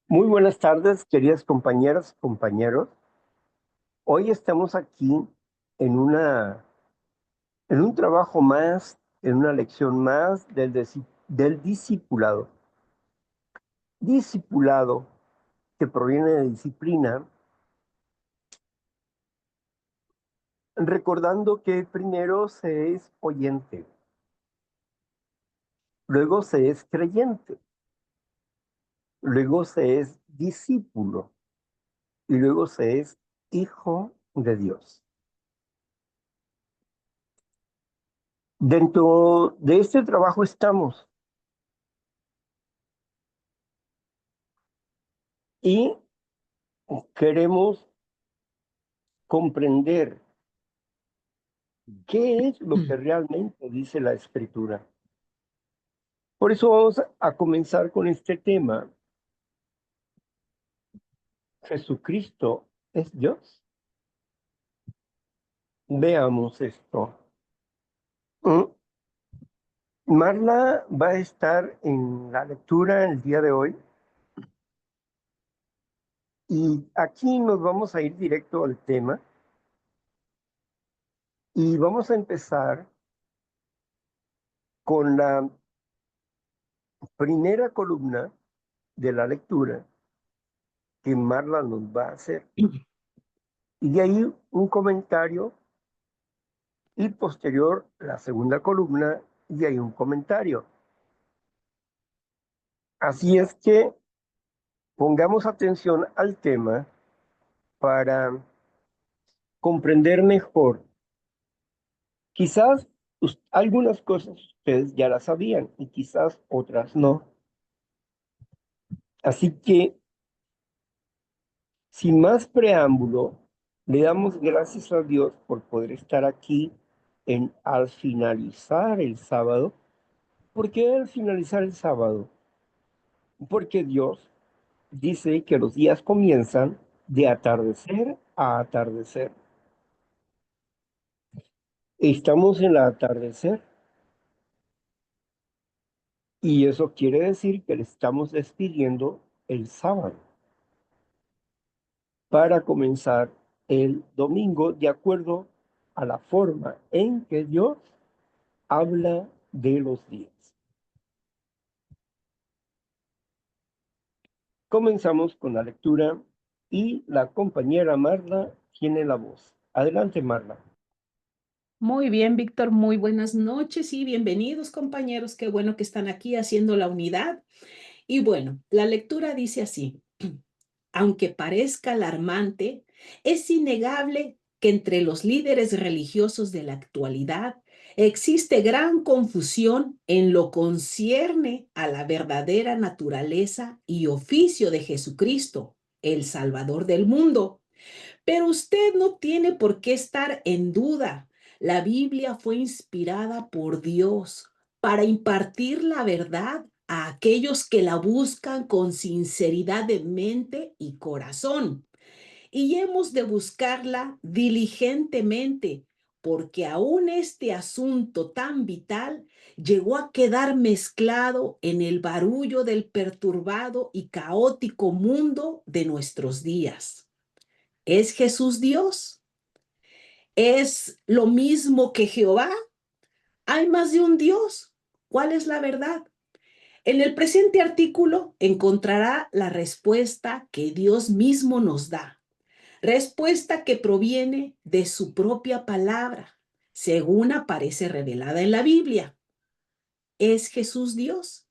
Muy buenas tardes, queridas compañeras y compañeros. Hoy estamos aquí en en un trabajo más, en una lección más del discipulado. Discipulado que proviene de disciplina, recordando que primero se es oyente, luego se es creyente, luego se es discípulo y luego se es hijo de Dios. Dentro de este trabajo estamos y queremos comprender qué es lo que Mm. realmente dice la Escritura. Por eso vamos a comenzar con este tema. ¿Jesucristo es Dios? Veamos esto. Mm, Marla va a estar en la lectura el día de hoy y aquí nos vamos a ir directo al tema y vamos a empezar con la primera columna de la lectura que Marla nos va a hacer. Y de ahí un comentario y posterior la segunda columna y hay un comentario. Así es que pongamos atención al tema para comprender mejor. Quizás algunas cosas ustedes ya las sabían y quizás otras no. Así que, sin más preámbulo, le damos gracias a Dios por poder estar aquí al finalizar el sábado. ¿Por qué al finalizar el sábado? Porque Dios dice que los días comienzan de atardecer a atardecer. Estamos en el atardecer y eso quiere decir que le estamos despidiendo el sábado para comenzar el domingo de acuerdo a la forma en que Dios habla de los días. Comenzamos con la lectura y la compañera Marla tiene la voz. Adelante, Marla. Muy bien, Víctor, muy buenas noches y bienvenidos, compañeros. Qué bueno que están aquí haciendo la unidad. Y bueno, la lectura dice así: aunque parezca alarmante, es innegable que entre los líderes religiosos de la actualidad existe gran confusión en lo concierne a la verdadera naturaleza y oficio de Jesucristo, el Salvador del mundo. Pero usted no tiene por qué estar en duda. La Biblia fue inspirada por Dios para impartir la verdad a aquellos que la buscan con sinceridad de mente y corazón. Y hemos de buscarla diligentemente, porque aún este asunto tan vital llegó a quedar mezclado en el barullo del perturbado y caótico mundo de nuestros días. ¿Es Jesús Dios? ¿Es lo mismo que Jehová? ¿Hay más de un Dios? ¿Cuál es la verdad? En el presente artículo encontrará la respuesta que Dios mismo nos da, respuesta que proviene de su propia palabra, según aparece revelada en la Biblia. ¿Es Jesús Dios?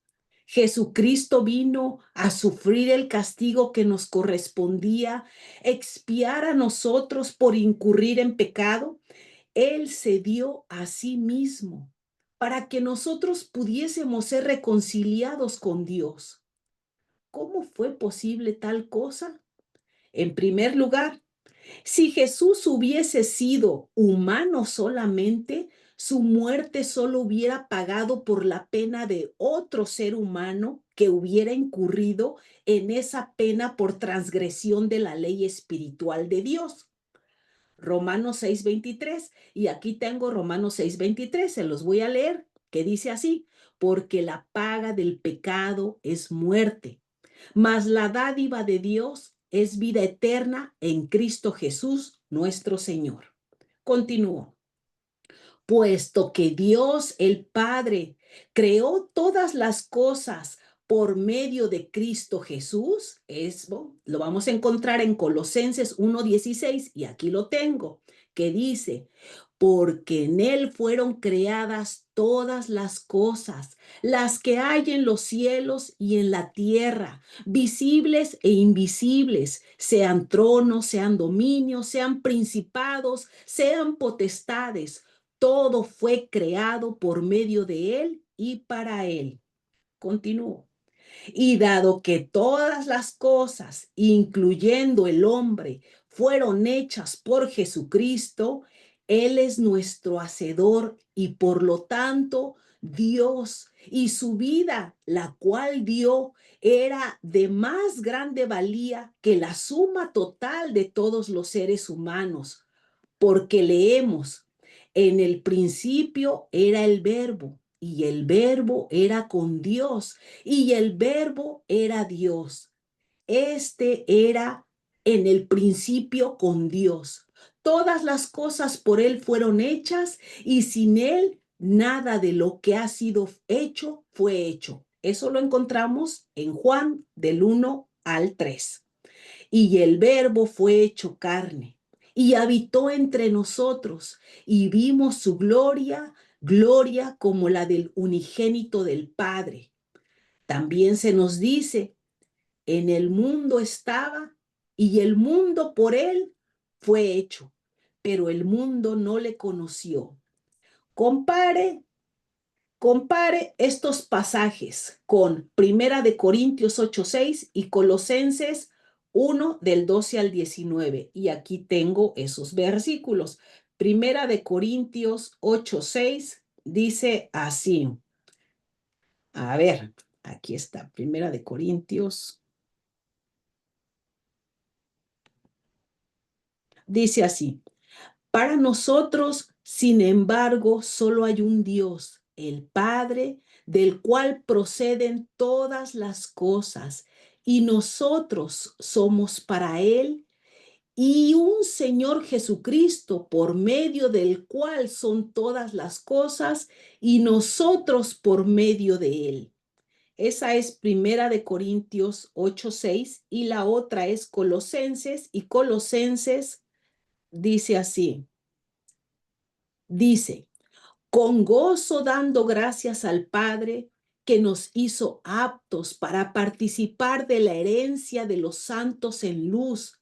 Jesucristo vino a sufrir el castigo que nos correspondía, expiar a nosotros por incurrir en pecado. Él se dio a sí mismo para que nosotros pudiésemos ser reconciliados con Dios. ¿Cómo fue posible tal cosa? En primer lugar, si Jesús hubiese sido humano solamente, su muerte solo hubiera pagado por la pena de otro ser humano que hubiera incurrido en esa pena por transgresión de la ley espiritual de Dios. Romanos 6:23, y aquí tengo Romanos 6:23, se los voy a leer, que dice así: porque la paga del pecado es muerte, Mas la dádiva de Dios es vida eterna en Cristo Jesús, nuestro Señor. Continúo. Puesto que Dios el Padre creó todas las cosas por medio de Cristo Jesús, eso lo vamos a encontrar en Colosenses 1:16 y aquí lo tengo, que dice, porque en Él fueron creadas todas las cosas, las que hay en los cielos y en la tierra, visibles e invisibles, sean tronos, sean dominios, sean principados, sean potestades. Todo fue creado por medio de Él y para Él. Continúo. Y dado que todas las cosas, incluyendo el hombre, fueron hechas por Jesucristo, Él es nuestro hacedor y por lo tanto Dios, y su vida, la cual dio, era de más grande valía que la suma total de todos los seres humanos, porque leemos, en el principio era el verbo, y el verbo era con Dios, y el verbo era Dios. Este era en el principio con Dios. Todas las cosas por Él fueron hechas, y sin Él nada de lo que ha sido hecho fue hecho. Eso lo encontramos en Juan del 1 al 3. Y el verbo fue hecho carne y habitó entre nosotros y vimos su gloria, gloria como la del unigénito del Padre. También se nos dice, en el mundo estaba y el mundo por él fue hecho, pero el mundo no le conoció. Compare Compare estos pasajes con Primera de Corintios 8:6 y Colosenses 1 del 12 al 19. Y aquí tengo esos versículos. Primera de Corintios 8:6 dice así. A ver, aquí está. Primera de Corintios. Dice así. Para nosotros, sin embargo, solo hay un Dios, el Padre, del cual proceden todas las cosas, y nosotros somos para Él, y un Señor Jesucristo, por medio del cual son todas las cosas, y nosotros por medio de Él. Esa es Primera de Corintios 8:6 y la otra es Colosenses, y Colosenses dice así. Dice, con gozo dando gracias al Padre que nos hizo aptos para participar de la herencia de los santos en luz,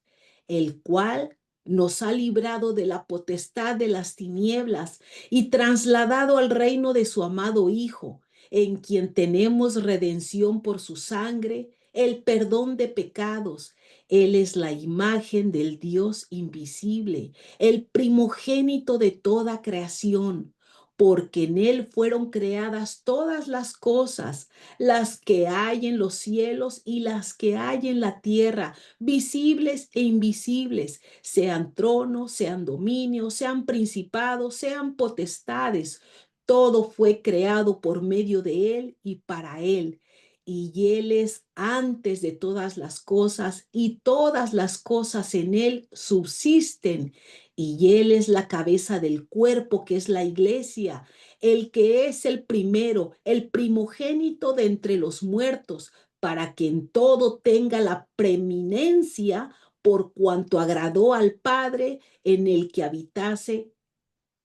el cual nos ha librado de la potestad de las tinieblas y trasladado al reino de su amado Hijo, en quien tenemos redención por su sangre, el perdón de pecados. Él es la imagen del Dios invisible, el primogénito de toda creación, porque en Él fueron creadas todas las cosas, las que hay en los cielos y las que hay en la tierra, visibles e invisibles, sean tronos, sean dominios, sean principados, sean potestades. Todo fue creado por medio de Él y para Él. Y Él es antes de todas las cosas, y todas las cosas en Él subsisten. Y Él es la cabeza del cuerpo, que es la iglesia, el que es el primero, el primogénito de entre los muertos, para que en todo tenga la preeminencia, por cuanto agradó al Padre, en el que habitase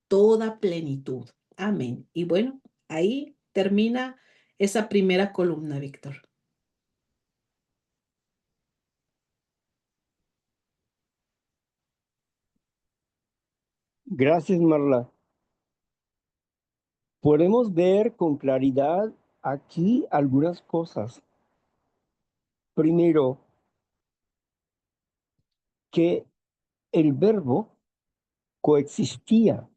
toda plenitud. Amén. Y bueno, ahí termina esa primera columna, Víctor. Gracias, Marla. Podemos ver con claridad aquí algunas cosas. Primero, que el verbo coexistía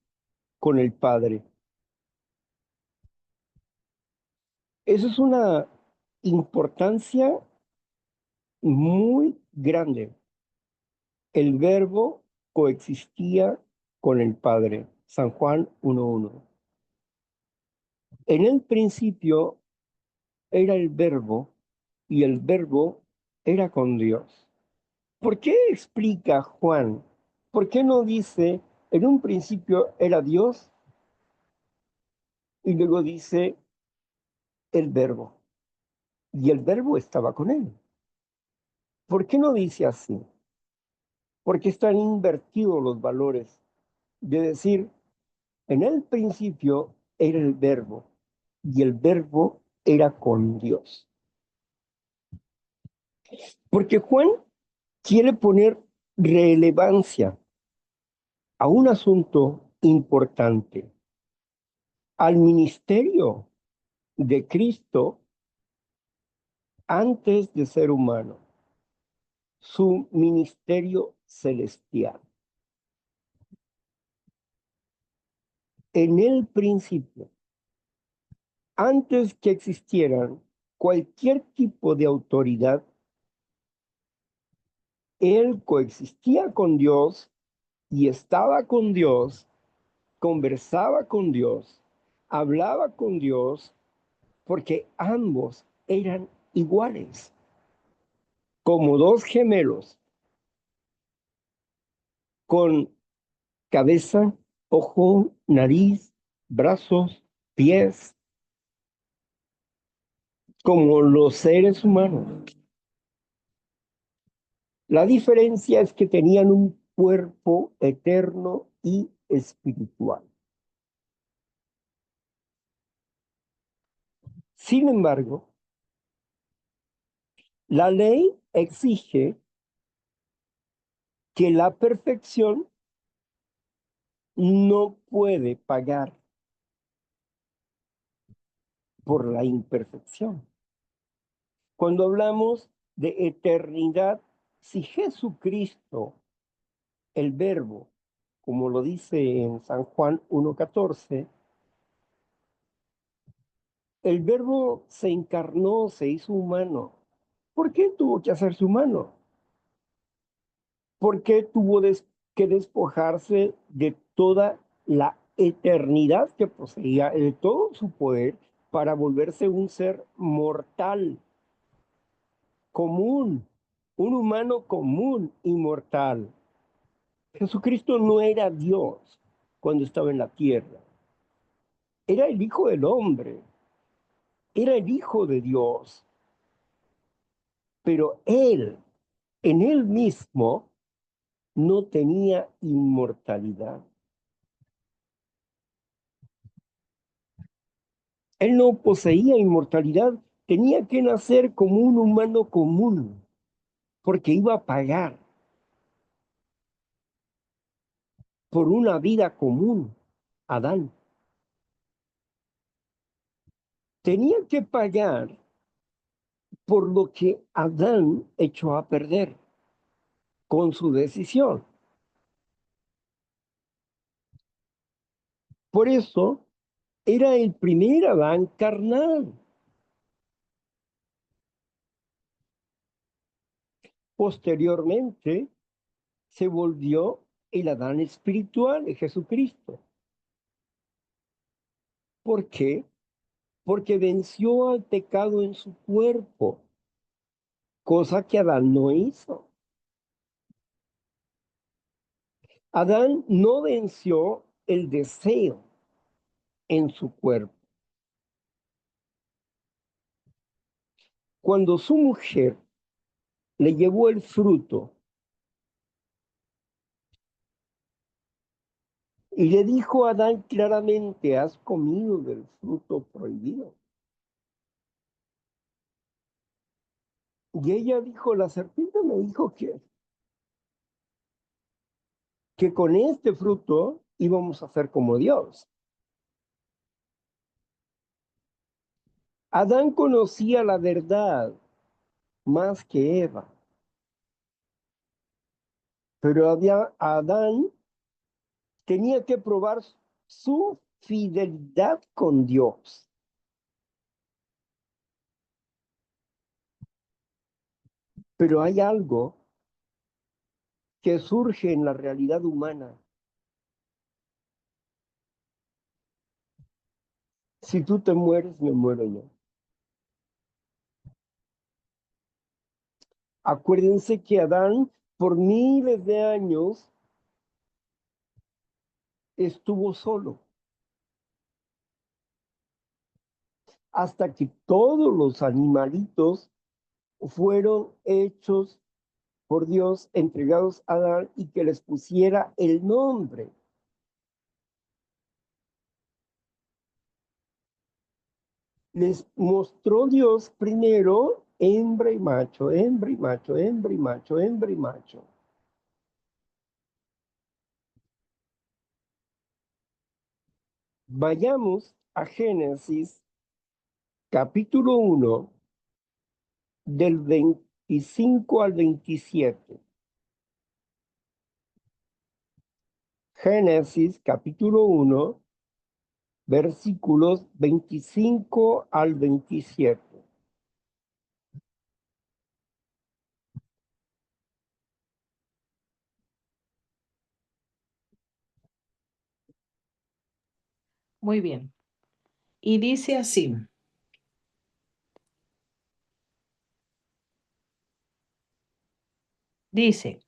con el Padre. Eso es una importancia muy grande. El verbo coexistía con el Padre. San Juan 1:1. En el principio era el verbo y el verbo era con Dios. ¿Por qué explica Juan? ¿Por qué no dice, en un principio era Dios y luego dice el verbo? Y el verbo estaba con él. ¿Por qué no dice así? Porque están invertidos los valores. De decir, en el principio era el verbo y el verbo era con Dios. Porque Juan quiere poner relevancia a un asunto importante, al ministerio de Cristo antes de ser humano, su ministerio celestial. En el principio, antes que existieran cualquier tipo de autoridad, él coexistía con Dios y estaba con Dios, conversaba con Dios, hablaba con Dios, porque ambos eran iguales, como dos gemelos, con cabeza, ojo, nariz, brazos, pies, como los seres humanos. La diferencia es que tenían un cuerpo eterno y espiritual. Sin embargo, la ley exige que la perfección no puede pagar por la imperfección. Cuando hablamos de eternidad, si Jesucristo, el Verbo, como lo dice en San Juan 1:14, el Verbo se encarnó, se hizo humano. ¿Por qué tuvo que hacerse humano? ¿Por qué tuvo que despojarse de toda la eternidad que poseía, de todo su poder, para volverse un ser mortal, común, un humano común y mortal? Jesucristo no era Dios cuando estaba en la tierra, era el Hijo del Hombre, era el Hijo de Dios, pero él, en él mismo, no tenía inmortalidad. Él no poseía inmortalidad, tenía que nacer como un humano común, porque iba a pagar por una vida común. Adán tenía que pagar por lo que Adán echó a perder con su decisión. Por eso era el primer Adán carnal. Posteriormente se volvió el Adán espiritual de Jesucristo. ¿Por qué? Porque venció al pecado en su cuerpo, cosa que Adán no hizo. Adán no venció el deseo en su cuerpo. Cuando su mujer le llevó el fruto y le dijo a Adán claramente, has comido del fruto prohibido. Y ella dijo, la serpiente me dijo que con este fruto íbamos a ser como Dios. Adán conocía la verdad más que Eva, pero Adán tenía que probar su fidelidad con Dios. Pero hay algo que surge en la realidad humana. Si tú te mueres, me muero yo. Acuérdense que Adán por miles de años estuvo solo, hasta que todos los animalitos fueron hechos por Dios, entregados a Adán y que les pusiera el nombre. Les mostró Dios primero hembra y macho, hembra y macho, hembra y macho, hembra y macho. Vayamos a Génesis capítulo 1 del 25 al 27. Génesis capítulo 1, versículos 25 al 27. Muy bien. Y dice así, dice,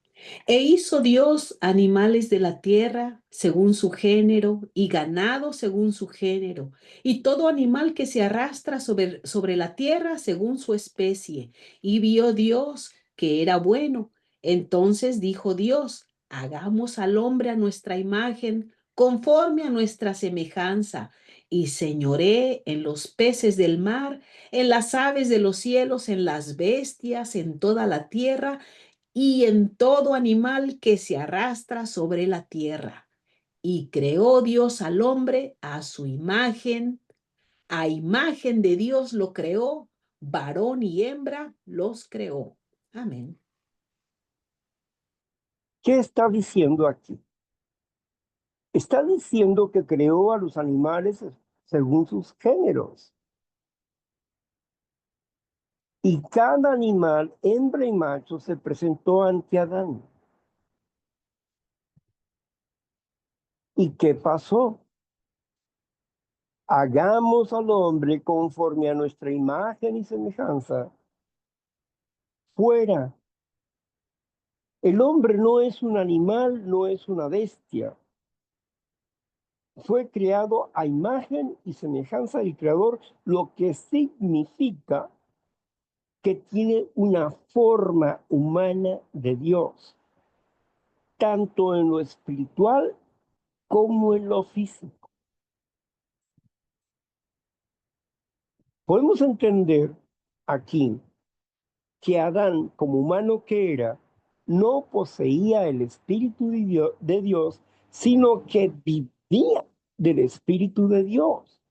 e hizo Dios animales de la tierra según su género y ganado según su género, y todo animal que se arrastra sobre la tierra según su especie. Y vio Dios que era bueno. Entonces dijo Dios, hagamos al hombre a nuestra imagen, conforme a nuestra semejanza, y señoré en los peces del mar, en las aves de los cielos, en las bestias, en toda la tierra y en todo animal que se arrastra sobre la tierra. Y creó Dios al hombre a su imagen de Dios lo creó, varón y hembra los creó. Amén. ¿Qué está diciendo aquí? Está diciendo que creó a los animales según sus géneros. Y cada animal, hembra y macho, se presentó ante Adán. ¿Y qué pasó? Hagamos al hombre conforme a nuestra imagen y semejanza. Fuera. El hombre no es un animal, no es una bestia. Fue creado a imagen y semejanza del Creador, lo que significa que tiene una forma humana de Dios, tanto en lo espiritual como en lo físico. Podemos entender aquí que Adán, como humano que era, no poseía el Espíritu de Dios, sino que vivía del Espíritu de Dios.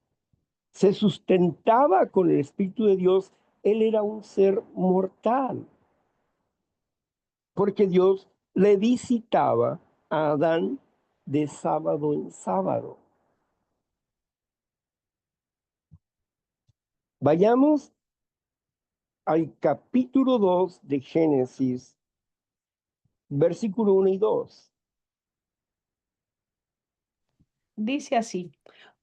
Se sustentaba con el Espíritu de Dios. Él era un ser mortal, porque Dios le visitaba a Adán de sábado en sábado. Vayamos al capítulo 2 de Génesis, versículo 1 y 2. Dice así,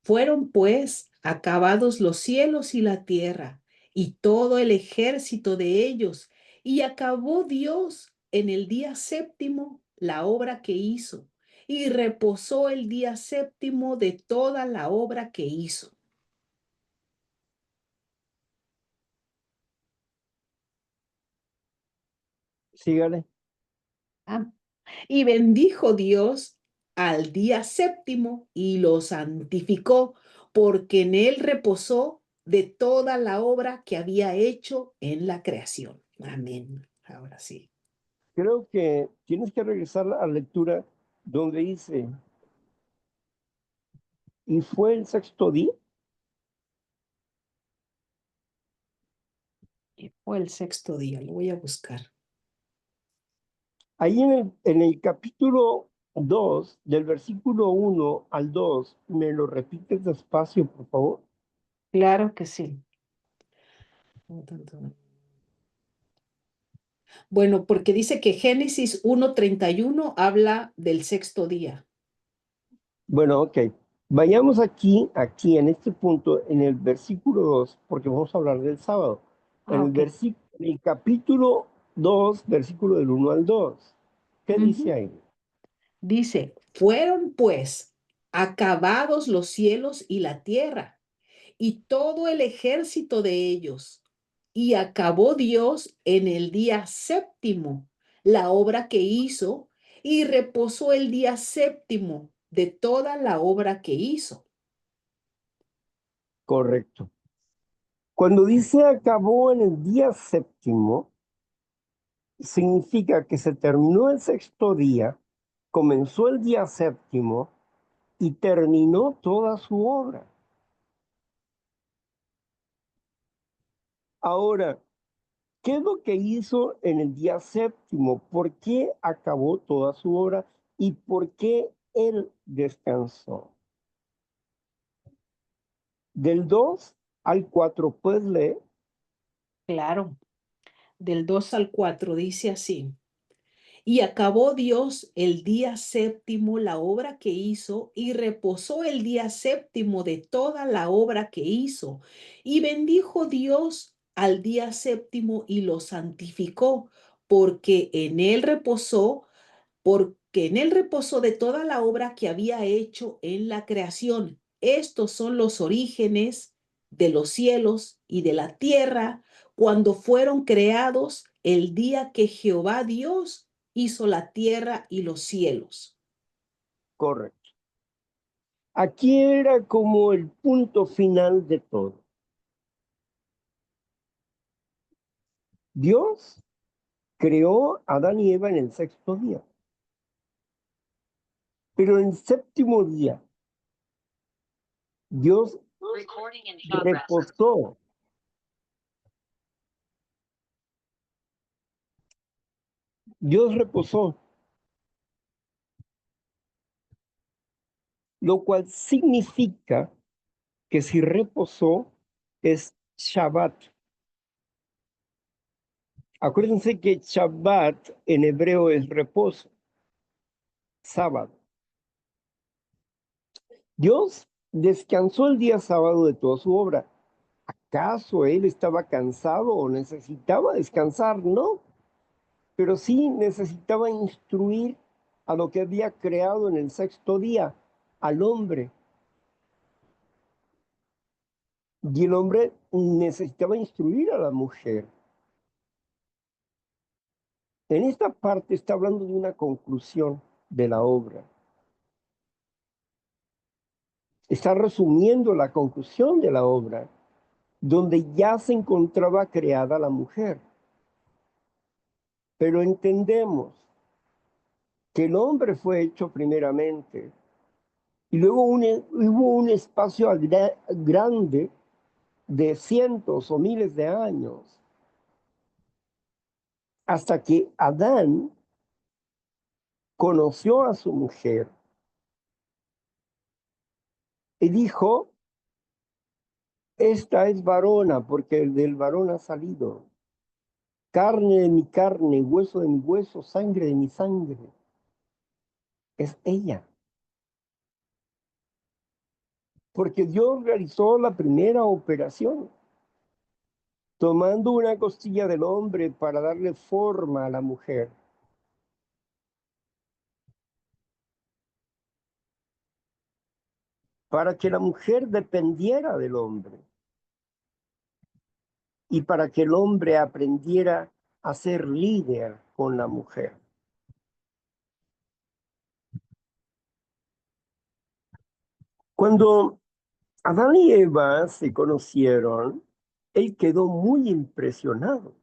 fueron pues acabados los cielos y la tierra y todo el ejército de ellos, y acabó Dios en el día séptimo la obra que hizo, y reposó el día séptimo de toda la obra que hizo. Sígale. Ah, y bendijo Dios al día séptimo y lo santificó, porque en él reposó de toda la obra que había hecho en la creación. Amén. Ahora sí. Creo que tienes que regresar a la lectura donde dice, y fue el sexto día. Y fue el sexto día, lo voy a buscar. Ahí en el capítulo 2 del versículo 1 al 2, ¿me lo repites despacio, por favor? Claro que sí. Bueno, porque dice que Génesis 1:31 habla del sexto día. Bueno, ok. Vayamos aquí en este punto, en el versículo 2, porque vamos a hablar del sábado. En Ah, el ok. en el capítulo 2, versículo del 1 al 2. ¿Qué dice Ujú. ahí? Dice, fueron pues acabados los cielos y la tierra y todo el ejército de ellos. Y acabó Dios en el día séptimo la obra que hizo y reposó el día séptimo de toda la obra que hizo. Correcto. Cuando dice acabó en el día séptimo, significa que se terminó el sexto día, comenzó el día séptimo y terminó toda su obra. Ahora, ¿qué es lo que hizo en el día séptimo? ¿Por qué acabó toda su obra? ¿Y por qué él descansó? Del 2 al 4, pues lee. Claro, del 2 al 4 dice así. Y acabó Dios el día séptimo la obra que hizo y reposó el día séptimo de toda la obra que hizo. Y bendijo Dios al día séptimo y lo santificó, porque en él reposó porque en él reposó de toda la obra que había hecho en la creación. Estos son los orígenes de los cielos y de la tierra cuando fueron creados el día que Jehová Dios hizo la tierra y los cielos. Correcto. Aquí era como el punto final de todo. Dios creó a Adán y Eva en el sexto día, pero en el séptimo día Dios reposó. Dios reposó, lo cual significa que si reposó es Shabbat. Acuérdense que Shabbat en hebreo es reposo, sábado. Dios descansó el día sábado de toda su obra. ¿Acaso él estaba cansado o necesitaba descansar? No, pero sí necesitaba instruir a lo que había creado en el sexto día, al hombre. Y el hombre necesitaba instruir a la mujer. En esta parte está hablando de una conclusión de la obra. Está resumiendo la conclusión de la obra, donde ya se encontraba creada la mujer. Pero entendemos que el hombre fue hecho primeramente y luego hubo un espacio grande de cientos o miles de años hasta que Adán conoció a su mujer y dijo, esta es varona porque del varón ha salido, carne de mi carne, hueso de mi hueso, sangre de mi sangre. Es ella. Porque Dios realizó la primera operación, tomando una costilla del hombre para darle forma a la mujer, para que la mujer dependiera del hombre y para que el hombre aprendiera a ser líder con la mujer. Cuando Adán y Eva se conocieron, él quedó muy impresionado.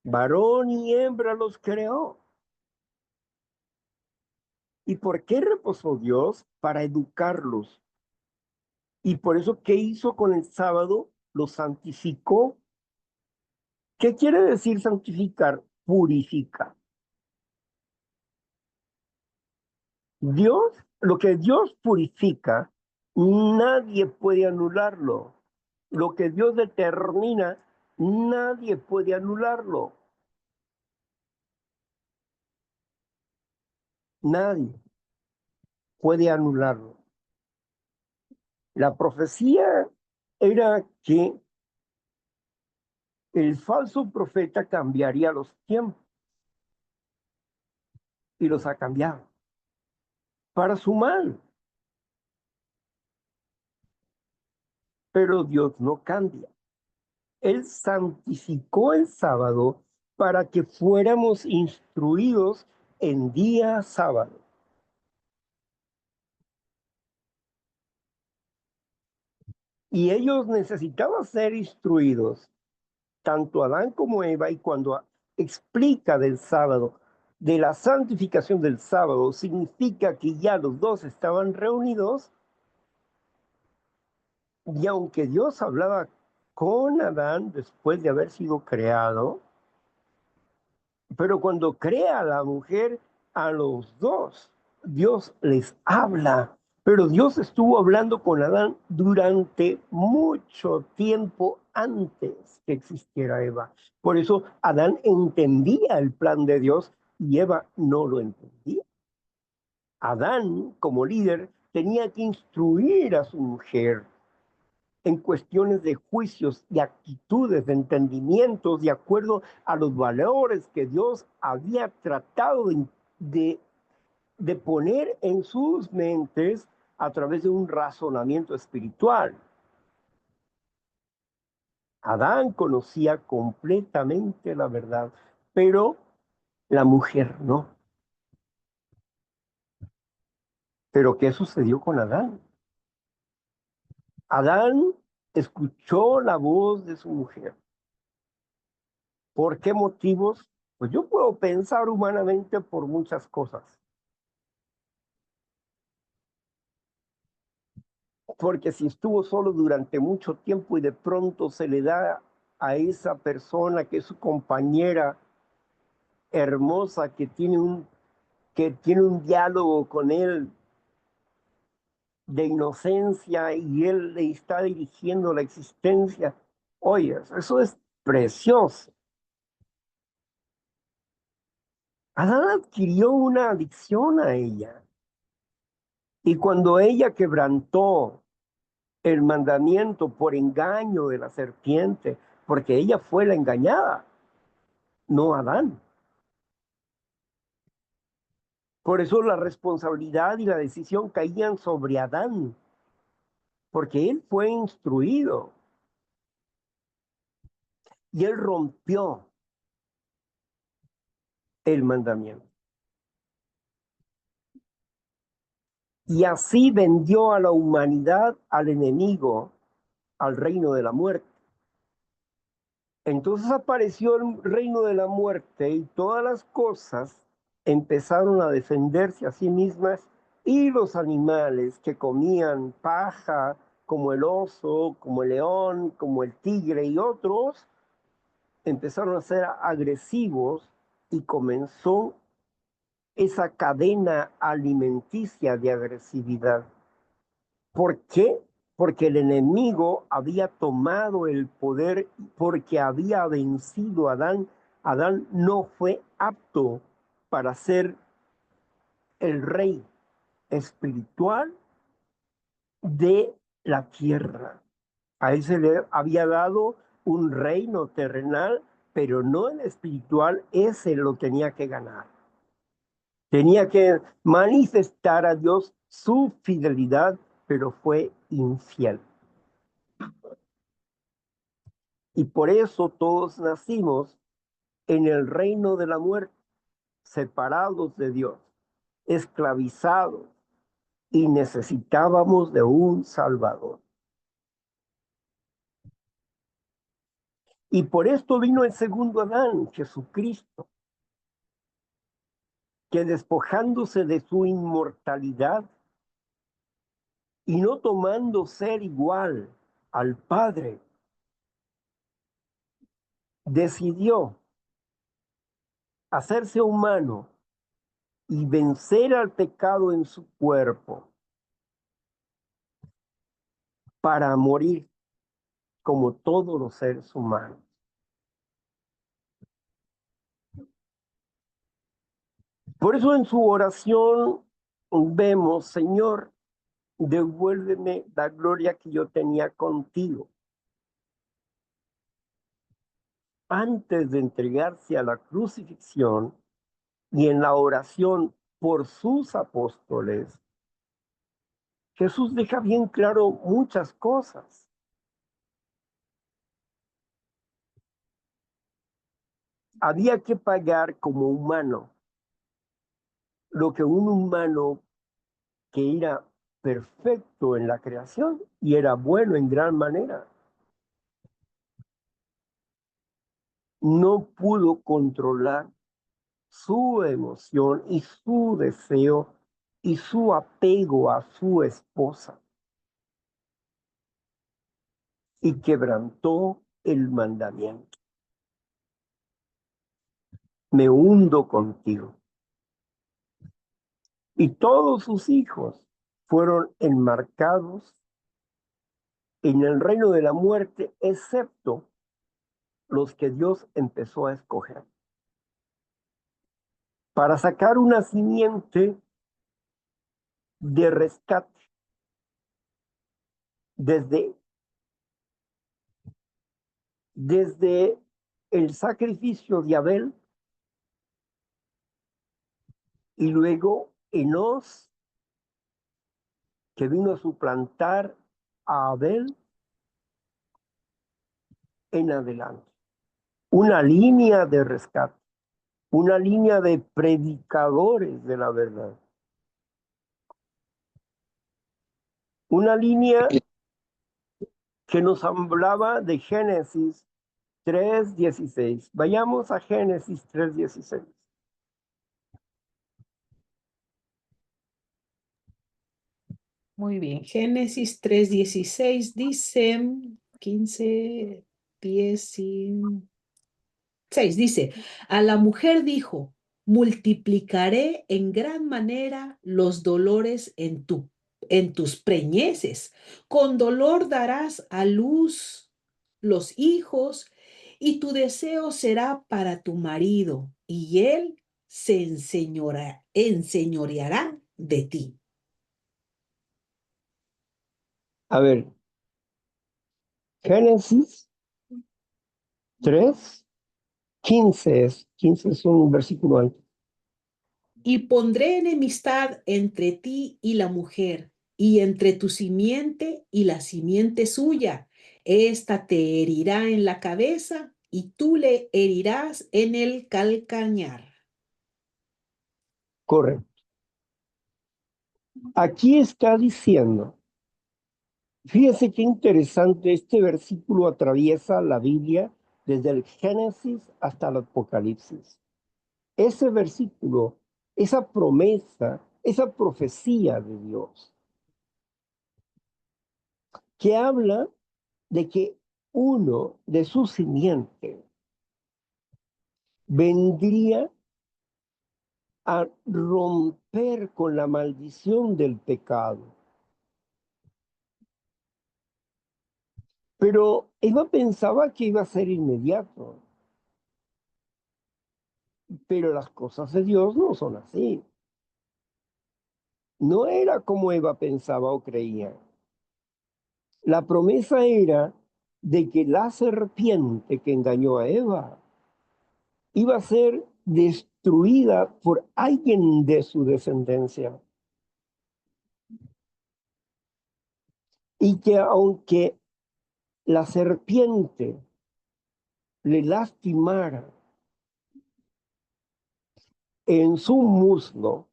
Varón y hembra los creó. ¿Y por qué reposó Dios? Para educarlos. Y por eso, ¿qué hizo con el sábado? Lo santificó. ¿Qué quiere decir santificar? Purifica. Dios, lo que Dios purifica, nadie puede anularlo. Lo que Dios determina, nadie puede anularlo. Nadie puede anularlo. La profecía era que El falso profeta cambiaría los tiempos y los ha cambiado para su mal. Pero Dios no cambia. Él santificó el sábado para que fuéramos instruidos en día sábado. Y ellos necesitaban ser instruidos, tanto Adán como Eva, y cuando explica del sábado, de la santificación del sábado, significa que ya los dos estaban reunidos, y aunque Dios hablaba con Adán después de haber sido creado, pero cuando crea a la mujer, a los dos, Dios les habla. Pero Dios estuvo hablando con Adán durante mucho tiempo antes que existiera Eva. Por eso Adán entendía el plan de Dios y Eva no lo entendía. Adán, como líder, tenía que instruir a su mujer en cuestiones de juicios y actitudes, de entendimientos, de acuerdo a los valores que Dios había tratado de, de poner en sus mentes a través de un razonamiento espiritual. Adán conocía completamente la verdad, pero la mujer no. Pero ¿qué sucedió con Adán? Adán escuchó la voz de su mujer. ¿Por qué motivos? Pues yo puedo pensar humanamente por muchas cosas. Porque si estuvo solo durante mucho tiempo y de pronto se le da a esa persona que es su compañera hermosa, que tiene un diálogo con él de inocencia y él le está dirigiendo la existencia. Oye, eso es precioso. Adán adquirió una adicción a ella. Y cuando ella quebrantó el mandamiento por engaño de la serpiente, porque ella fue la engañada, no Adán. Por eso la responsabilidad y la decisión caían sobre Adán, porque él fue instruido y él rompió el mandamiento. Y así vendió a la humanidad al enemigo, al reino de la muerte. Entonces apareció el reino de la muerte y todas las cosas empezaron a defenderse a sí mismas y los animales que comían paja, como el oso, como el león, como el tigre y otros, empezaron a ser agresivos y comenzó esa cadena alimenticia de agresividad. ¿Por qué? Porque el enemigo había tomado el poder, porque había vencido a Adán. Adán no fue apto para ser el rey espiritual de la tierra. A él se le había dado un reino terrenal, pero no el espiritual, ese lo tenía que ganar. Tenía que manifestar a Dios su fidelidad, pero fue infiel. Y por eso todos nacimos en el reino de la muerte, separados de Dios, esclavizados, y necesitábamos de un Salvador. Y por esto vino el segundo Adán, Jesucristo, que despojándose de su inmortalidad y no tomando ser igual al Padre, decidió hacerse humano y vencer al pecado en su cuerpo para morir como todos los seres humanos. Por eso en su oración vemos, Señor, devuélveme la gloria que yo tenía contigo. antes de entregarse a la crucifixión y en la oración por sus apóstoles, Jesús deja bien claro muchas cosas. Había que pagar como humano lo que un humano que era perfecto en la creación y era bueno en gran manera, no pudo controlar su emoción y su deseo y su apego a su esposa y quebrantó el mandamiento. Me hundo contigo. Y todos sus hijos fueron enmarcados en el reino de la muerte, excepto los que Dios empezó a escoger, para sacar una simiente de rescate desde, desde el sacrificio de Abel y luego Enos, que vino a suplantar a Abel en adelante. Una línea de rescate, una línea de predicadores de la verdad, una línea que nos hablaba de Génesis 3:16. Vayamos a Génesis 3:16. Muy bien. Génesis 3:16 dice, 15, 10 y 6 dice, a la mujer dijo, multiplicaré en gran manera los dolores en tus preñeces. Con dolor darás a luz los hijos y tu deseo será para tu marido y él se enseñoreará de ti. A ver, Génesis 3:15 15 es un versículo antes. Y pondré enemistad entre ti y la mujer, y entre tu simiente y la simiente suya. Esta te herirá en la cabeza y tú le herirás en el calcañar. Correcto. Aquí está diciendo, fíjese qué interesante, este versículo atraviesa la Biblia desde el Génesis hasta el Apocalipsis. Ese versículo, esa promesa, esa profecía de Dios, que habla de que uno de su simiente vendría a romper con la maldición del pecado. Pero Eva pensaba que iba a ser inmediato, pero las cosas de Dios no son así. No era como Eva pensaba o creía. La promesa era de que la serpiente que engañó a Eva iba a ser destruida por alguien de su descendencia. Y que aunque la serpiente le lastimara en su muslo,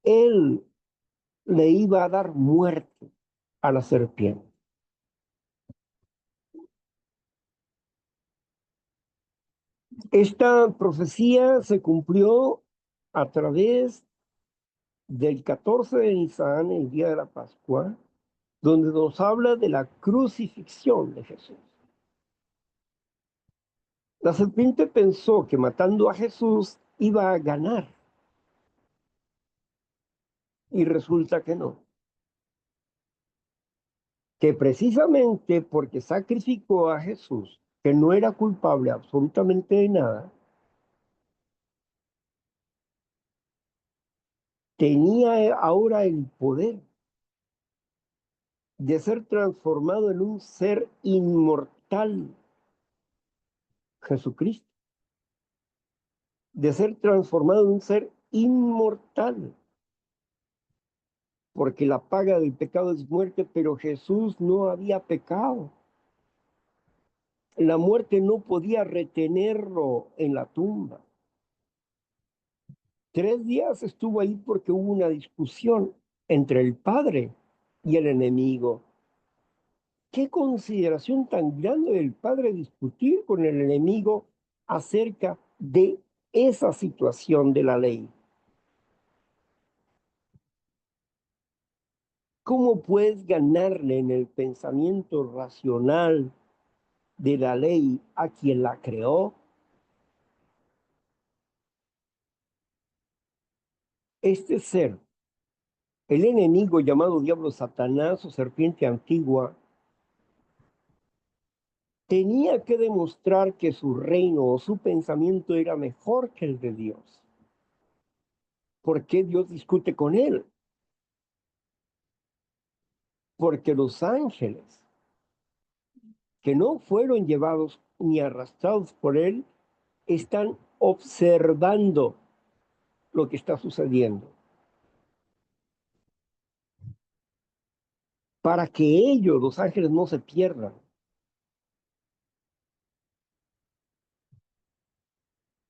él le iba a dar muerte a la serpiente. Esta profecía se cumplió a través del 14 de Nisan, el día de la Pascua, donde nos habla de la crucifixión de Jesús. La serpiente pensó que matando a Jesús iba a ganar y resulta que no, que precisamente porque sacrificó a Jesús, que no era culpable absolutamente de nada, tenía ahora el poder de ser transformado en un ser inmortal, Jesucristo, de ser transformado en un ser inmortal, porque la paga del pecado es muerte, pero Jesús no había pecado. La muerte no podía retenerlo en la tumba. 3 días estuvo ahí porque hubo una discusión entre el Padre y el enemigo. Qué consideración tan grande del Padre discutir con el enemigo acerca de esa situación de la ley. ¿Cómo puedes ganarle en el pensamiento racional de la ley a quien la creó? Este ser, el enemigo llamado diablo Satanás o serpiente antigua, tenía que demostrar que su reino o su pensamiento era mejor que el de Dios. ¿Por qué Dios discute con él? Porque los ángeles, que no fueron llevados ni arrastrados por él, están observando lo que está sucediendo, para que ellos, los ángeles, no se pierdan.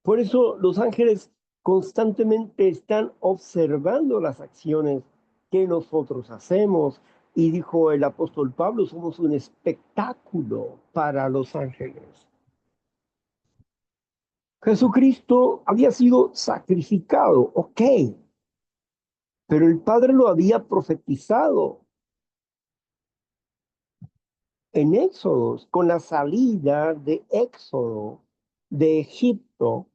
Por eso los ángeles constantemente están observando las acciones que nosotros hacemos. Y dijo el apóstol Pablo, somos un espectáculo para los ángeles. Jesucristo había sido sacrificado, ok, pero el Padre lo había profetizado en Éxodos, con la salida de Éxodo de Egipto,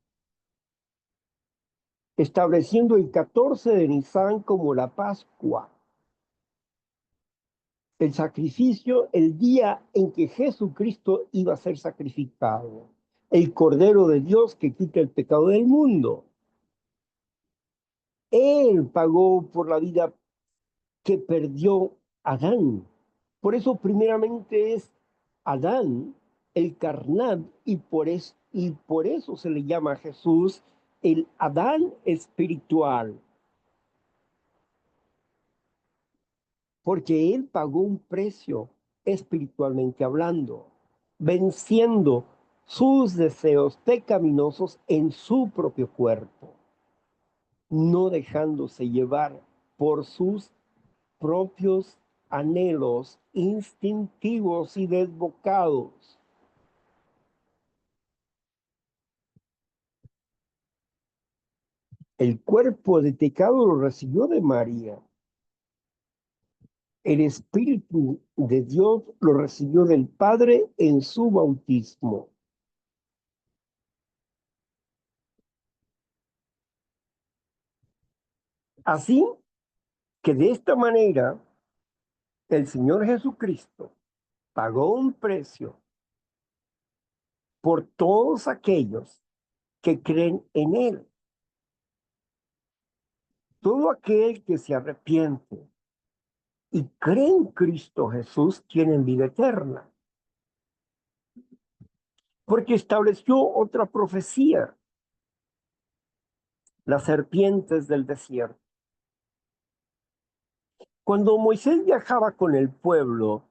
estableciendo el 14 de Nisan como la Pascua, el sacrificio, el día en que Jesucristo iba a ser sacrificado, el Cordero de Dios que quita el pecado del mundo. Él pagó por la vida que perdió Adán. Por eso primeramente es Adán, el carnal, y por eso se le llama a Jesús el Adán espiritual, porque él pagó un precio espiritualmente hablando, venciendo sus deseos pecaminosos en su propio cuerpo, no dejándose llevar por sus propios anhelos instintivos y desbocados. El cuerpo de pecado lo recibió de María. El Espíritu de Dios lo recibió del Padre en su bautismo. Así que de esta manera el Señor Jesucristo pagó un precio por todos aquellos que creen en Él. Todo aquel que se arrepiente y cree en Cristo Jesús tiene vida eterna. Porque estableció otra profecía, las serpientes del desierto. Cuando Moisés viajaba con el pueblo,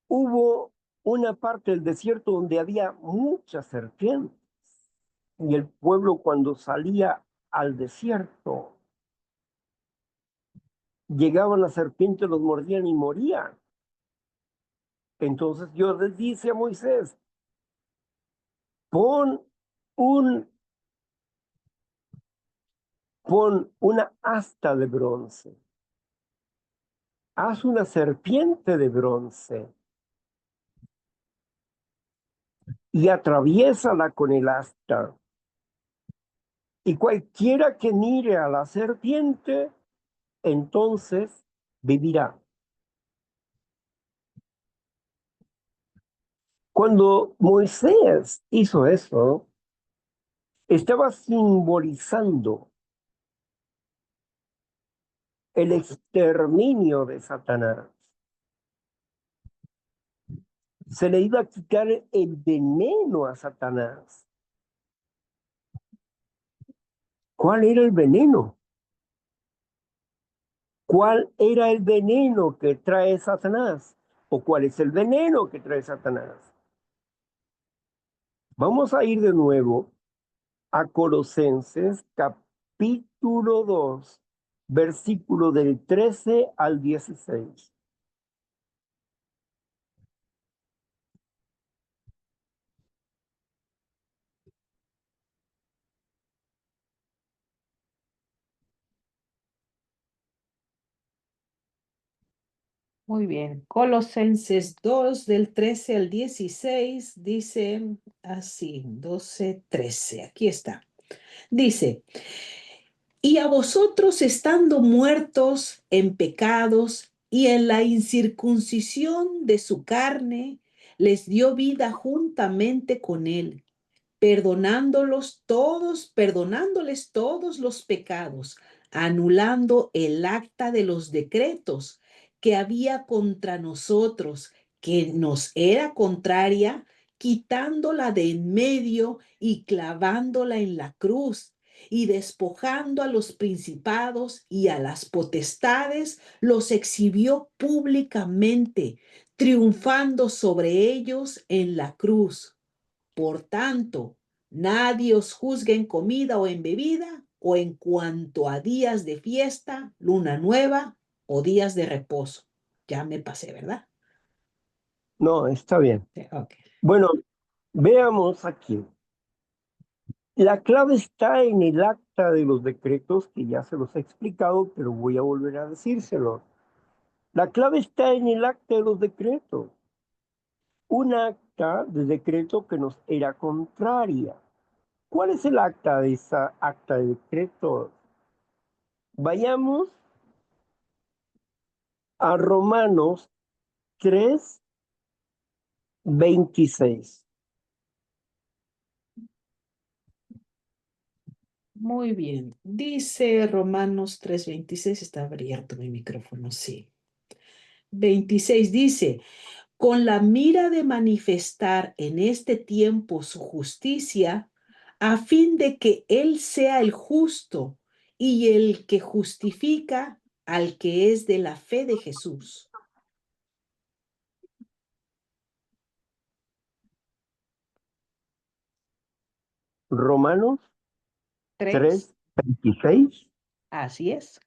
hubo una parte del desierto donde había muchas serpientes. Y el pueblo cuando salía al desierto, llegaban las serpientes, los mordían y morían. Entonces Dios les dice a Moisés, pon un, pon una asta de bronce, haz una serpiente de bronce y atraviésala con el asta. Y cualquiera que mire a la serpiente, entonces vivirá. Cuando Moisés hizo eso, estaba simbolizando el exterminio de Satanás. Se le iba a quitar el veneno a Satanás. ¿Cuál era el veneno? ¿Cuál era el veneno que trae Satanás? ¿O cuál es el veneno que trae Satanás? Vamos a ir de nuevo a Colosenses capítulo 2, versículo del 13 al 16. Muy bien. Colosenses 2 del 13 al 16 dice así, 12, 13. Aquí está. Dice, y a vosotros estando muertos en pecados y en la incircuncisión de su carne, les dio vida juntamente con él, perdonándoles todos los pecados, anulando el acta de los decretos que había contra nosotros, que nos era contraria, quitándola de en medio y clavándola en la cruz, y despojando a los principados y a las potestades, los exhibió públicamente, triunfando sobre ellos en la cruz. Por tanto, nadie os juzgue en comida o en bebida, o en cuanto a días de fiesta, luna nueva o días de reposo. Ya me pasé, ¿verdad? No, está bien. Sí, ok. Bueno, veamos aquí. La clave está en el acta de los decretos, que ya se los he explicado, pero voy a volver a decírselo. La clave está en el acta de los decretos. Un acta de decreto que nos era contraria. ¿Cuál es el acta de esa acta de decreto? Vayamos a Romanos 3:26. Muy bien. Dice Romanos 3:26. Está abierto mi micrófono, sí. 26 dice, con la mira de manifestar en este tiempo su justicia, a fin de que Él sea el justo y el que justifica al que es de la fe de Jesús. Romanos 3. 3:26. Así es.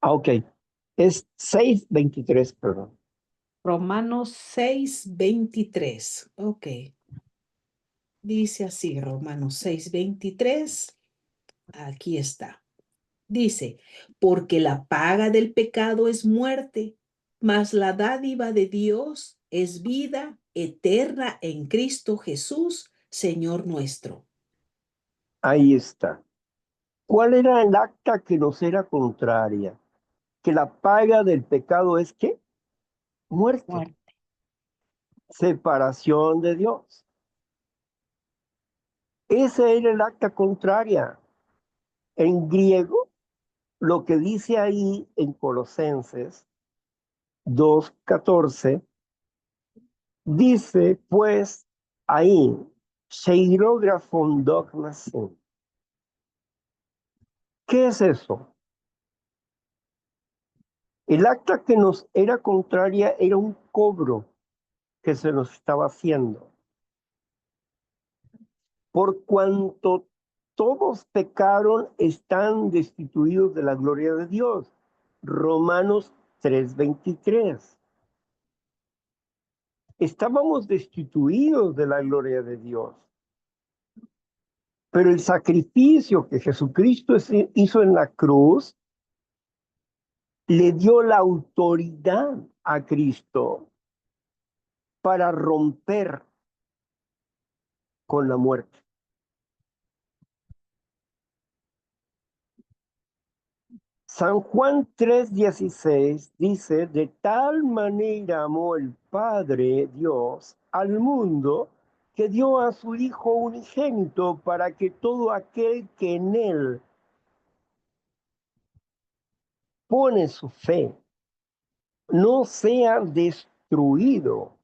Ah, ok. Es 6:23, perdón. Romanos 6:23. Ok. Dice así, Romanos 6:23. Aquí está. Dice, porque la paga del pecado es muerte, mas la dádiva de Dios es vida eterna en Cristo Jesús, Señor nuestro. Ahí está. ¿Cuál era el acta que nos era contraria? Que la paga del pecado es ¿qué? Muerte, Muerte. separación de Dios. Ese era el acta contraria. En griego, lo que dice ahí en Colosenses 2:14, dice pues ahí, Sheirographon dogmasin. ¿Qué es eso? El acta que nos era contraria era un cobro que se nos estaba haciendo. Por cuanto todos pecaron, están destituidos de la gloria de Dios. Romanos 3:23. Estábamos destituidos de la gloria de Dios. Pero el sacrificio que Jesucristo hizo en la cruz le dio la autoridad a Cristo para romper con la muerte. San Juan 3:16 dice, de tal manera amó el Padre Dios al mundo que dio a su Hijo unigénito para que todo aquel que en Él pone su fe no sea destruido,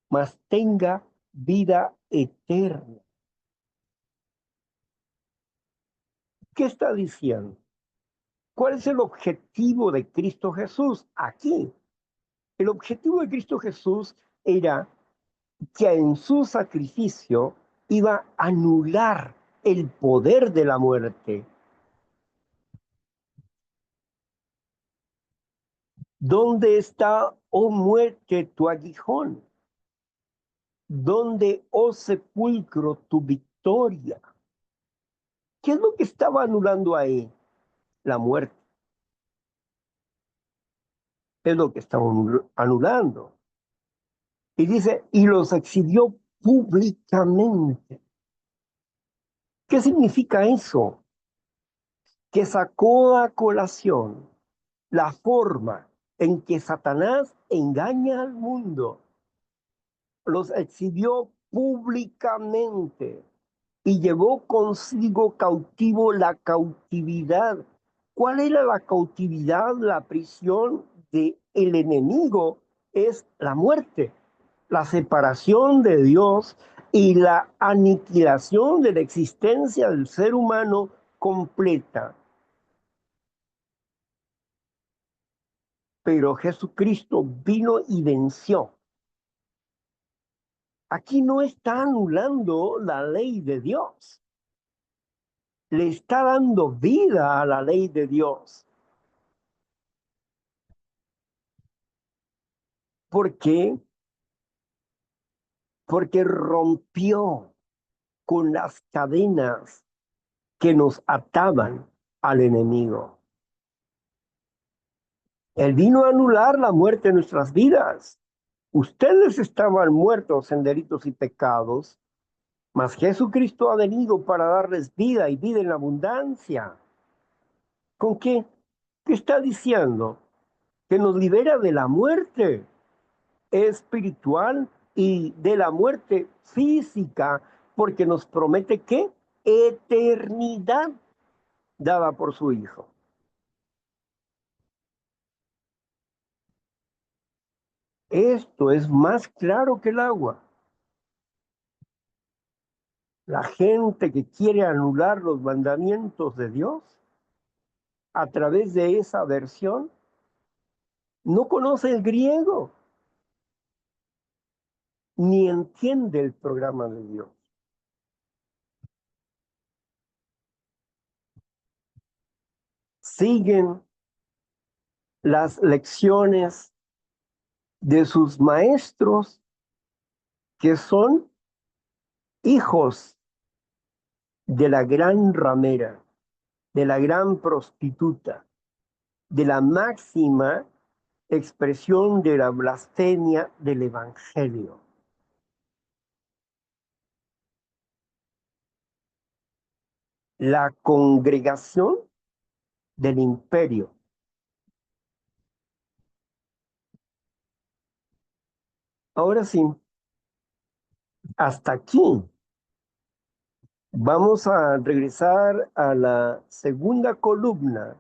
mas tenga vida eterna. ¿Qué está diciendo? ¿Cuál es el objetivo de Cristo Jesús aquí? El objetivo de Cristo Jesús era que en su sacrificio iba a anular el poder de la muerte. ¿Dónde está, oh muerte, tu aguijón? ¿Dónde, oh sepulcro, tu victoria? ¿Qué es lo que estaba anulando ahí? La muerte. Es lo que estaba anulando. Y dice, y los exhibió públicamente. ¿Qué significa eso? Que sacó a colación la forma en que Satanás engaña al mundo. Los exhibió públicamente y llevó consigo cautivo la cautividad. ¿Cuál era la cautividad? La prisión del enemigo es la muerte, la separación de Dios y la aniquilación de la existencia del ser humano completa. Pero Jesucristo vino y venció. Aquí no está anulando la ley de Dios, le está dando vida a la ley de Dios. ¿Por qué? Porque rompió con las cadenas que nos ataban al enemigo. Él vino a anular la muerte en nuestras vidas. Ustedes estaban muertos en delitos y pecados, mas Jesucristo ha venido para darles vida y vida en abundancia. ¿Con qué? ¿Qué está diciendo? Que nos libera de la muerte espiritual y de la muerte física, porque nos promete que eternidad dada por su Hijo. Esto es más claro que el agua. La gente que quiere anular los mandamientos de Dios a través de esa versión no conoce el griego ni entiende el programa de Dios. Siguen las lecciones de sus maestros que son hijos de la gran ramera, de la gran prostituta, de la máxima expresión de la blasfemia del Evangelio. La congregación del imperio. Ahora sí, hasta aquí. Vamos a regresar a la segunda columna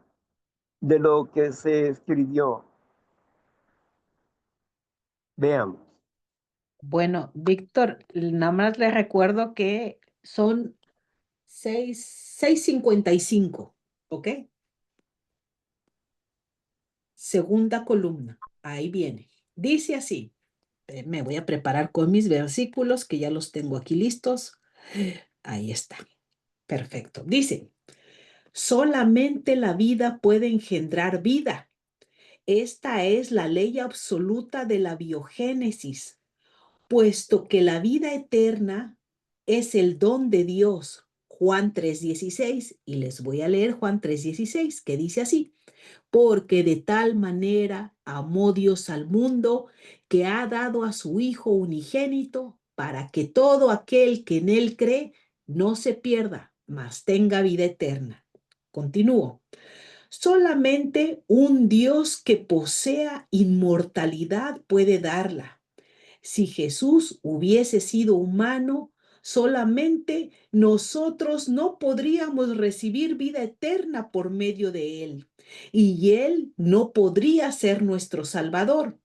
de lo que se escribió. Veamos. Bueno, Víctor, nada más le recuerdo que son 6:55, ¿ok? Segunda columna, ahí viene. Dice así, me voy a preparar con mis versículos que ya los tengo aquí listos. Ahí está, perfecto. Dice, solamente la vida puede engendrar vida. Esta es la ley absoluta de la biogénesis, puesto que la vida eterna es el don de Dios. Juan 3:16, y les voy a leer Juan 3:16, que dice así, porque de tal manera amó Dios al mundo que ha dado a su Hijo unigénito para que todo aquel que en él cree no se pierda, mas tenga vida eterna. Continúo. Solamente un Dios que posea inmortalidad puede darla. Si Jesús hubiese sido humano, solamente nosotros no podríamos recibir vida eterna por medio de él, y él no podría ser nuestro Salvador.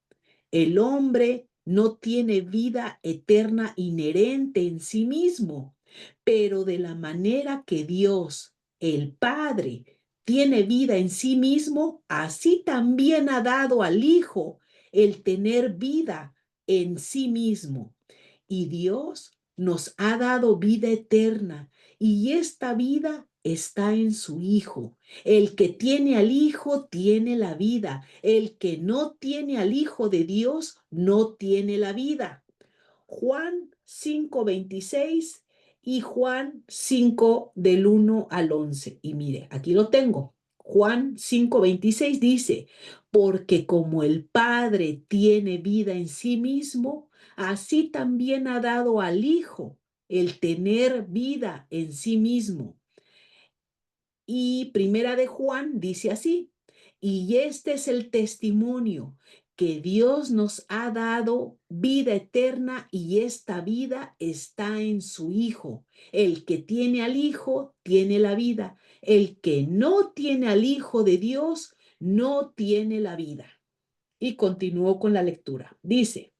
El hombre no tiene vida eterna inherente en sí mismo, pero de la manera que Dios, el Padre, tiene vida en sí mismo, así también ha dado al Hijo el tener vida en sí mismo. Y Dios nos ha dado vida eterna, y esta vida está en su Hijo. El que tiene al Hijo tiene la vida. El que no tiene al Hijo de Dios no tiene la vida. Juan 5:26 y Juan 5 del 1 al 11. Y mire, aquí lo tengo. Juan 5:26 dice, porque como el Padre tiene vida en sí mismo, así también ha dado al Hijo el tener vida en sí mismo. Y Primera de Juan dice así, y este es el testimonio que Dios nos ha dado vida eterna y esta vida está en su Hijo. El que tiene al Hijo tiene la vida. El que no tiene al Hijo de Dios no tiene la vida. Y continuó con la lectura. Dice,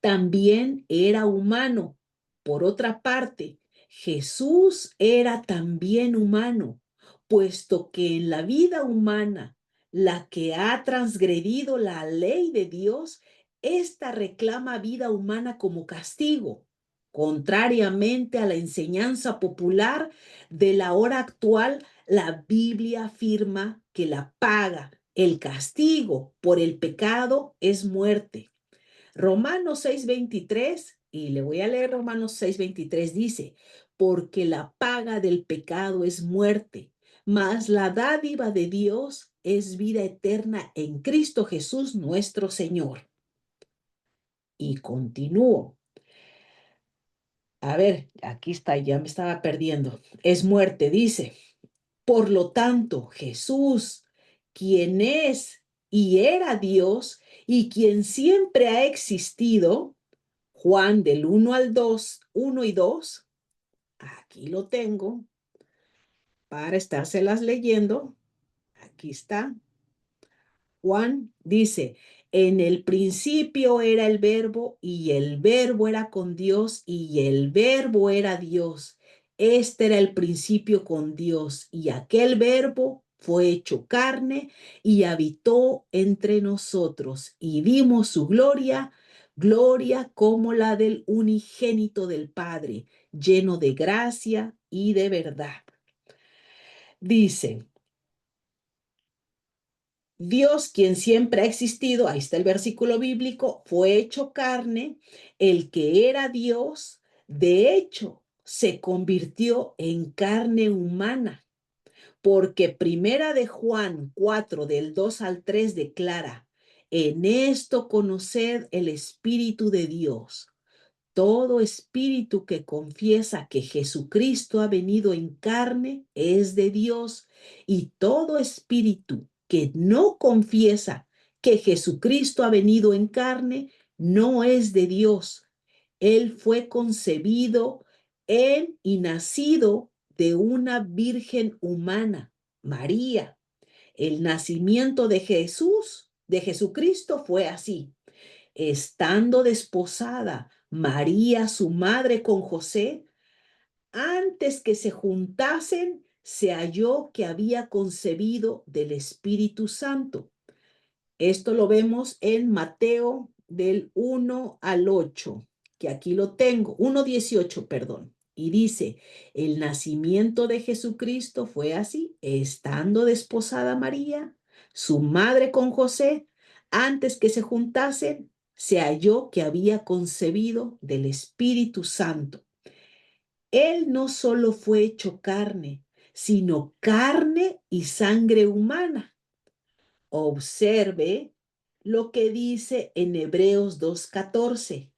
también era humano. Por otra parte, Jesús era también humano, puesto que en la vida humana, la que ha transgredido la ley de Dios, ésta reclama vida humana como castigo. Contrariamente a la enseñanza popular de la hora actual, la Biblia afirma que la paga, el castigo por el pecado es muerte. Romanos 6:23, y le voy a leer Romanos 6:23, dice, porque la paga del pecado es muerte, mas la dádiva de Dios es vida eterna en Cristo Jesús nuestro Señor. Y continúo. A ver, aquí está, ya me estaba perdiendo. Es muerte, dice. Por lo tanto, Jesús, quien es y era Dios y quien siempre ha existido, Juan del 1 al 2, 1 y 2, aquí lo tengo para estárselas leyendo. Aquí está. Juan dice, en el principio era el verbo y el verbo era con Dios y el verbo era Dios. Este era el principio con Dios y aquel verbo fue hecho carne y habitó entre nosotros y vimos su gloria, gloria como la del unigénito del Padre, lleno de gracia y de verdad. Dice, Dios, quien siempre ha existido, ahí está el versículo bíblico, fue hecho carne, el que era Dios, de hecho, se convirtió en carne humana, porque Primera de Juan 4, del 2 al 3 declara, en esto conoced el Espíritu de Dios. Todo espíritu que confiesa que Jesucristo ha venido en carne es de Dios, y todo espíritu que no confiesa que Jesucristo ha venido en carne no es de Dios. Él fue concebido en y nacido de una virgen humana, María. El nacimiento de Jesús, de Jesucristo, fue así. Estando desposada María, su madre, con José, antes que se juntasen, se halló que había concebido del Espíritu Santo. Esto lo vemos en Mateo del 1 al 8, que aquí lo tengo, 1:18, perdón. Y dice, el nacimiento de Jesucristo fue así, estando desposada María, su madre con José, antes que se juntasen, se halló que había concebido del Espíritu Santo. Él no solo fue hecho carne, sino carne y sangre humana. Observe lo que dice en Hebreos 2:14.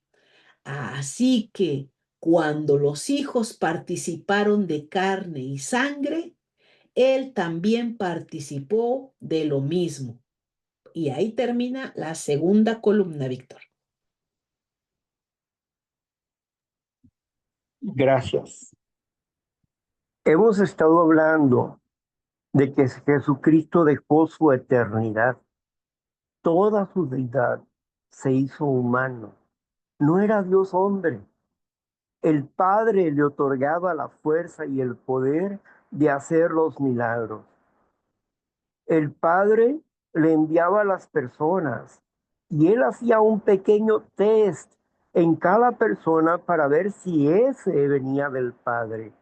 Así que cuando los hijos participaron de carne y sangre, él también participó de lo mismo. Y ahí termina la segunda columna, Víctor. Gracias. Hemos estado hablando de que Jesucristo dejó su eternidad, toda su deidad se hizo humano. No era Dios hombre. El Padre le otorgaba la fuerza y el poder de hacer los milagros. El Padre le enviaba a las personas y él hacía un pequeño test en cada persona para ver si ese venía del Padre.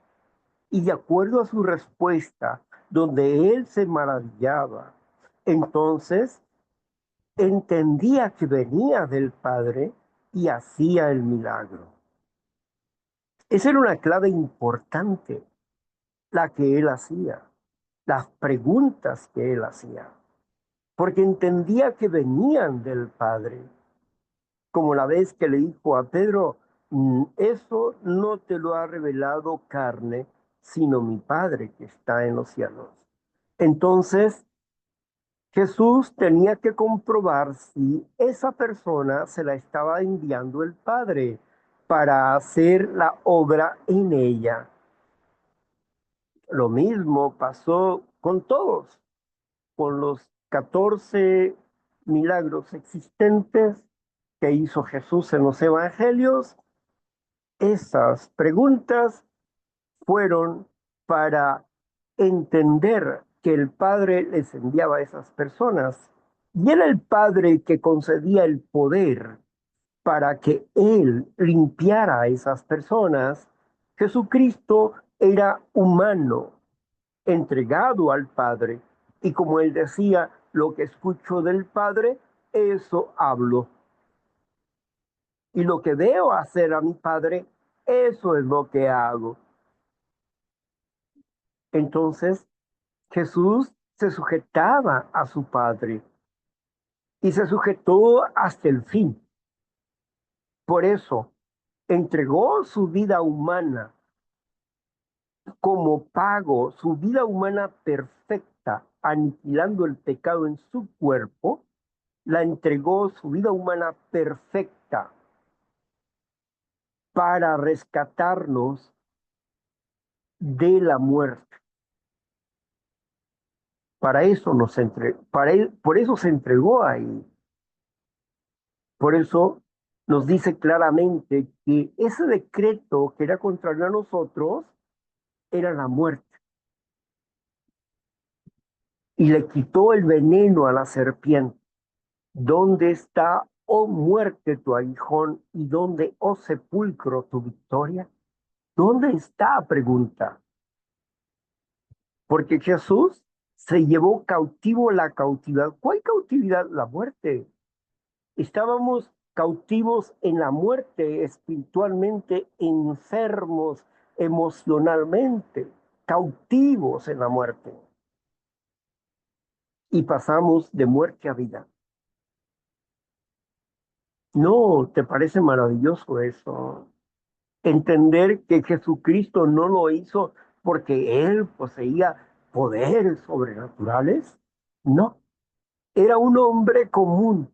Y de acuerdo a su respuesta, donde él se maravillaba, entonces entendía que venía del Padre y hacía el milagro. Esa era una clave importante, la que él hacía, las preguntas que él hacía, porque entendía que venían del Padre, como la vez que le dijo a Pedro, eso no te lo ha revelado carne, sino mi Padre que está en los cielos. Entonces, Jesús tenía que comprobar si esa persona se la estaba enviando el Padre para hacer la obra en ella. Lo mismo pasó con todos, con los 14 milagros existentes que hizo Jesús en los evangelios. Esas preguntas fueron para entender que el Padre les enviaba a esas personas y era el Padre que concedía el poder para que Él limpiara a esas personas. Jesucristo era humano, entregado al Padre, y como Él decía, lo que escucho del Padre, eso hablo. Y lo que veo hacer a mi Padre, eso es lo que hago. Entonces, Jesús se sujetaba a su Padre y se sujetó hasta el fin. Por eso entregó su vida humana como pago, su vida humana perfecta, aniquilando el pecado en su cuerpo, la entregó su vida humana perfecta para rescatarnos de la muerte. Para eso para él, por eso se entregó ahí. Por eso nos dice claramente que ese decreto que era contrario a nosotros era la muerte. Y le quitó el veneno a la serpiente. ¿Dónde está, oh muerte, tu aguijón? ¿Y dónde, oh sepulcro, tu victoria? ¿Dónde está? Pregunta. Porque Jesús se llevó cautivo la cautividad. ¿Cuál cautividad? La muerte. Estábamos cautivos en la muerte, espiritualmente enfermos, emocionalmente, cautivos en la muerte. Y pasamos de muerte a vida. ¿No te parece maravilloso eso? Entender que Jesucristo no lo hizo porque él poseía poderes sobrenaturales. No, era un hombre común,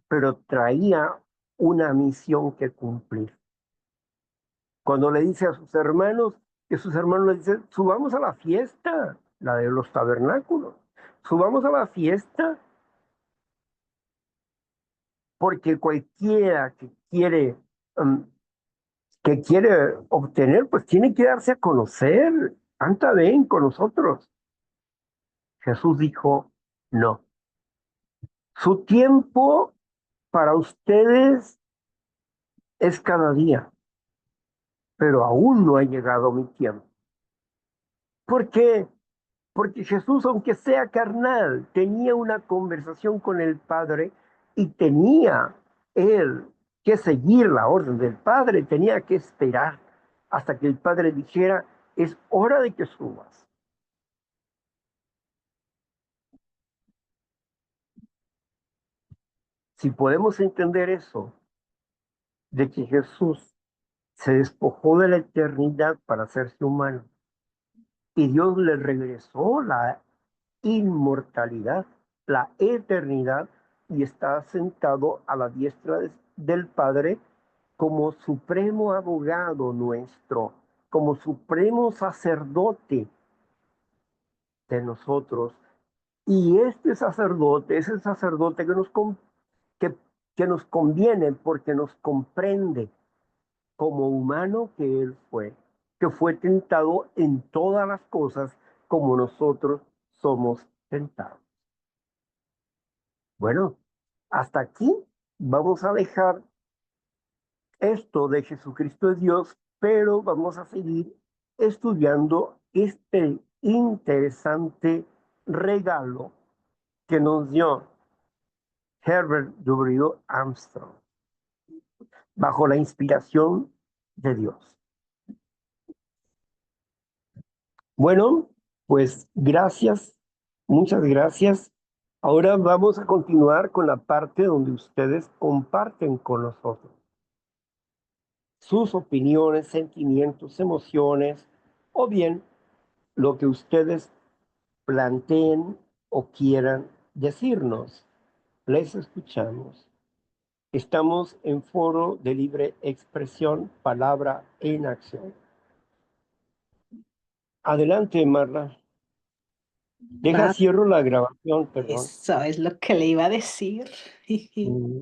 pero traía una misión que cumplir. Cuando le dice a sus hermanos, que sus hermanos le dicen, subamos a la fiesta, la de los tabernáculos, subamos a la fiesta, porque cualquiera um, que quiere obtener, pues tiene que darse a conocer. Anda, ven con nosotros. Jesús dijo, no. Su tiempo para ustedes es cada día, pero aún no ha llegado mi tiempo. ¿Por qué? Porque Jesús, aunque sea carnal, tenía una conversación con el Padre y tenía él que seguir la orden del Padre, tenía que esperar hasta que el Padre dijera, es hora de que subas. Si podemos entender eso, de que Jesús se despojó de la eternidad para hacerse humano y Dios le regresó la inmortalidad, la eternidad, y está sentado a la diestra del Padre como supremo abogado nuestro, como supremo sacerdote de nosotros. Y este sacerdote es el sacerdote que, que nos conviene porque nos comprende como humano que Él fue, que fue tentado en todas las cosas como nosotros somos tentados. Bueno, hasta aquí vamos a dejar esto de Jesucristo es Dios, pero vamos a seguir estudiando este interesante regalo que nos dio Herbert W. Armstrong bajo la inspiración de Dios. Bueno, pues gracias, muchas gracias. Ahora vamos a continuar con la parte donde ustedes comparten con nosotros sus opiniones, sentimientos, emociones, o bien lo que ustedes planteen o quieran decirnos. Les escuchamos. Estamos en foro de libre expresión, palabra en acción. Adelante, Marla. Deja, Va, cierro la grabación, perdón. eso es lo que le iba a decir. Mm.